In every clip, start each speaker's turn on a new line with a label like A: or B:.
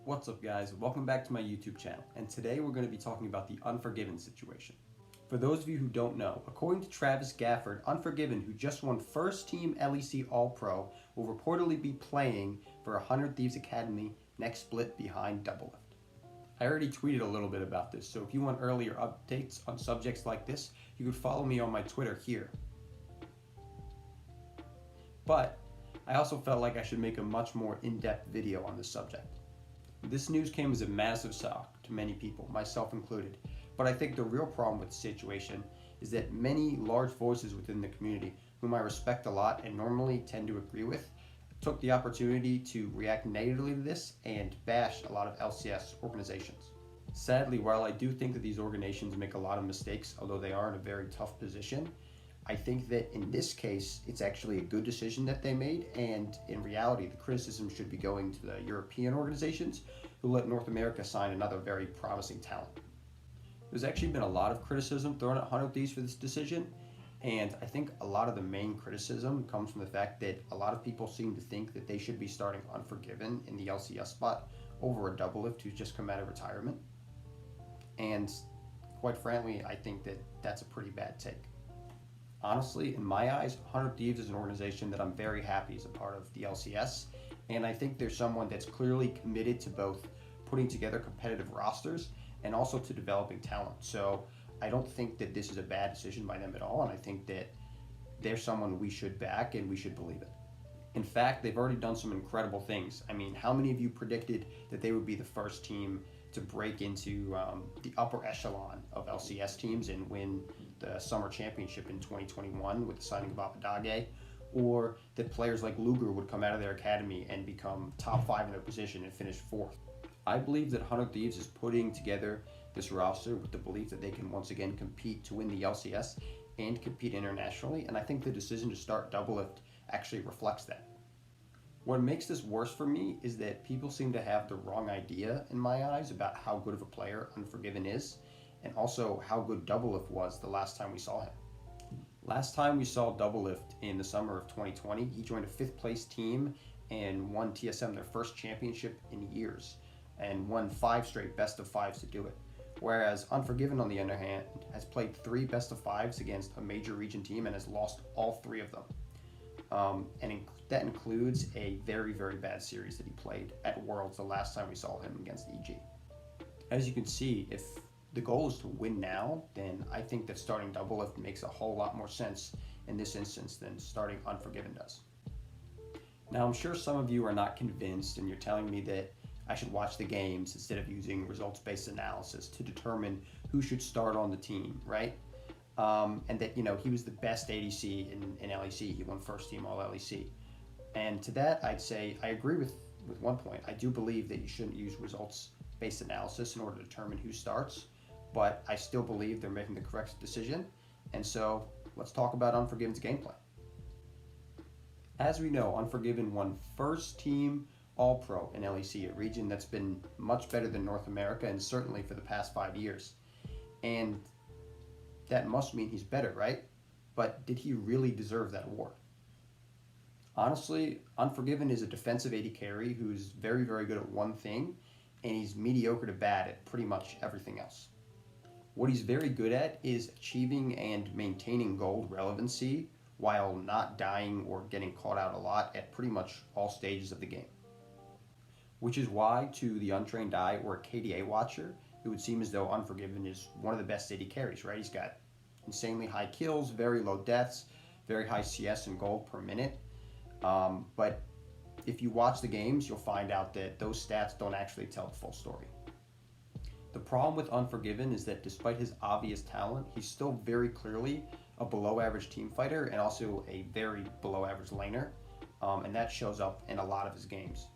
A: What's up guys, welcome back to my YouTube channel, and today we're going to be talking about the Unforgiven situation. For those of you who don't know, according to Travis Gafford, Unforgiven, who just won first team LEC All-Pro, will reportedly be playing for 100 Thieves Academy next split behind Doublelift. I already tweeted a little bit about this, so if you want earlier updates on subjects like this, you could follow me on my Twitter here. But I also felt like I should make a much more in-depth video on this subject. This news came as a massive shock to many people, myself included, but I think the real problem with the situation is that many large voices within the community, whom I respect a lot and normally tend to agree with, took the opportunity to react negatively to this and bash a lot of LCS organizations. Sadly, while I do think that these organizations make a lot of mistakes, although they are in a very tough position, I think that in this case, it's actually a good decision that they made, and in reality, the criticism should be going to the European organizations who let North America sign another very promising talent. There's actually been a lot of criticism thrown at 100 Thieves for this decision, and I think a lot of the main criticism comes from the fact that a lot of people seem to think that they should be starting Unforgiven in the LCS spot over a Doublelift who's just come out of retirement. And quite frankly, I think that that's a pretty bad take. Honestly, in my eyes, 100 Thieves is an organization that I'm very happy is a part of the LCS, and I think there's someone that's clearly committed to both putting together competitive rosters and also to developing talent. So I don't think that this is a bad decision by them at all, and I think that they're someone we should back and we should believe it. In fact, they've already done some incredible things. I mean, how many of you predicted that they would be the first team to break into the upper echelon of LCS teams and win the Summer Championship in 2021 with the signing of Apadage, or that players like Luger would come out of their academy and become top 5 in their position and finish 4th? I believe that 100 Thieves is putting together this roster with the belief that they can once again compete to win the LCS and compete internationally, and I think the decision to start Doublelift actually reflects that. What makes this worse for me is that people seem to have the wrong idea in my eyes about how good of a player Unforgiven is, and also how good Doublelift was the last time we saw him. Last time we saw Doublelift in the summer of 2020, he joined a 5th place team and won TSM their first championship in years, and won 5 straight best of 5s to do it. Whereas Unforgiven, on the other hand, has played 3 best of 5s against a major region team and has lost all 3 of them. That includes a very, very bad series that he played at Worlds the last time we saw him against EG. As you can see, if the goal is to win now, then I think that starting Doublelift makes a whole lot more sense in this instance than starting Unforgiven does. Now, I'm sure some of you are not convinced and you're telling me that I should watch the games instead of using results-based analysis to determine who should start on the team, right? And that, he was the best ADC in LEC. He won first team all LEC. And to that, I'd say I agree with one point. I do believe that you shouldn't use results-based analysis in order to determine who starts, but I still believe they're making the correct decision. And so let's talk about Unforgiven's gameplay. As we know, Unforgiven won first team All-Pro in LEC, a region that's been much better than North America and certainly for the past 5 years. And that must mean he's better, right? But did he really deserve that award? Honestly, Unforgiven is a defensive AD carry who's very, very good at one thing, and he's mediocre to bad at pretty much everything else. What he's very good at is achieving and maintaining gold relevancy while not dying or getting caught out a lot at pretty much all stages of the game. Which is why, to the untrained eye or a KDA watcher, it would seem as though Unforgiven is one of the best AD carries, right? He's got insanely high kills, very low deaths, very high CS and gold per minute. But if you watch the games, you'll find out that those stats don't actually tell the full story. The problem with Unforgiven is that despite his obvious talent, he's still very clearly a below average team fighter and also a very below average laner, and that shows up in a lot of his games.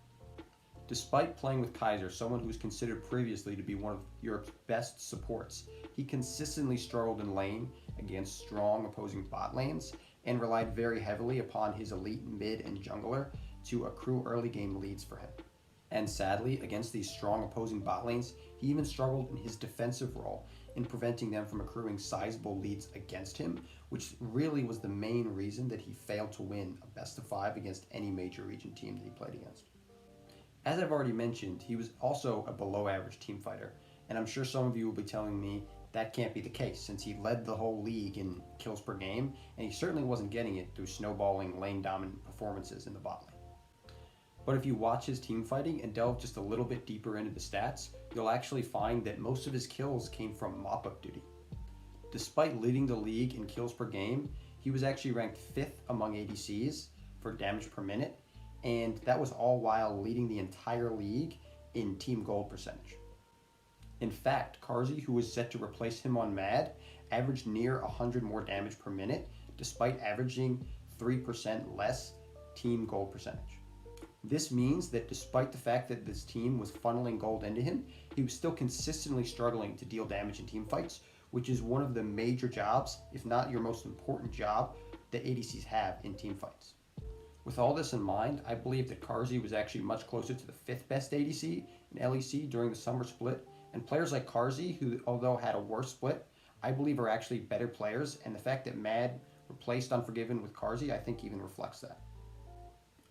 A: Despite playing with Kaiser, someone who was considered previously to be one of Europe's best supports, he consistently struggled in lane against strong opposing bot lanes and relied very heavily upon his elite mid and jungler to accrue early game leads for him. And sadly, against these strong opposing bot lanes, he even struggled in his defensive role in preventing them from accruing sizable leads against him, which really was the main reason that he failed to win a best of 5 against any major region team that he played against. As I've already mentioned, he was also a below average team fighter, and I'm sure some of you will be telling me that can't be the case since he led the whole league in kills per game, and he certainly wasn't getting it through snowballing lane dominant performances in the bot lane. But if you watch his team fighting and delve just a little bit deeper into the stats, you'll actually find that most of his kills came from mop-up duty. Despite leading the league in kills per game, he was actually ranked 5th among ADCs for damage per minute, and that was all while leading the entire league in team gold percentage. In fact, Carzzy, who was set to replace him on MAD, averaged near 100 more damage per minute, despite averaging 3% less team gold percentage. This means that despite the fact that this team was funneling gold into him, he was still consistently struggling to deal damage in team fights, which is one of the major jobs, if not your most important job, that ADCs have in team fights. With all this in mind, I believe that Carzzy was actually much closer to the 5th best ADC in LEC during the summer split, and players like Carzzy, who although had a worse split, I believe are actually better players, and the fact that MAD replaced Unforgiven with Carzzy, I think even reflects that.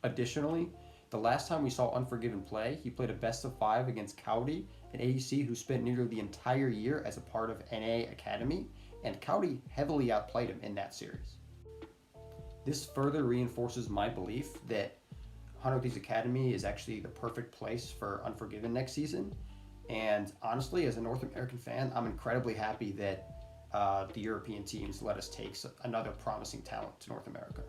A: Additionally, the last time we saw Unforgiven play, he played a best of 5 against Cowdy, an ADC who spent nearly the entire year as a part of NA Academy, and Cowdy heavily outplayed him in that series. This further reinforces my belief that Hunter Thieves Academy is actually the perfect place for Unforgiven next season. And honestly, as a North American fan, I'm incredibly happy that the European teams let us take another promising talent to North America.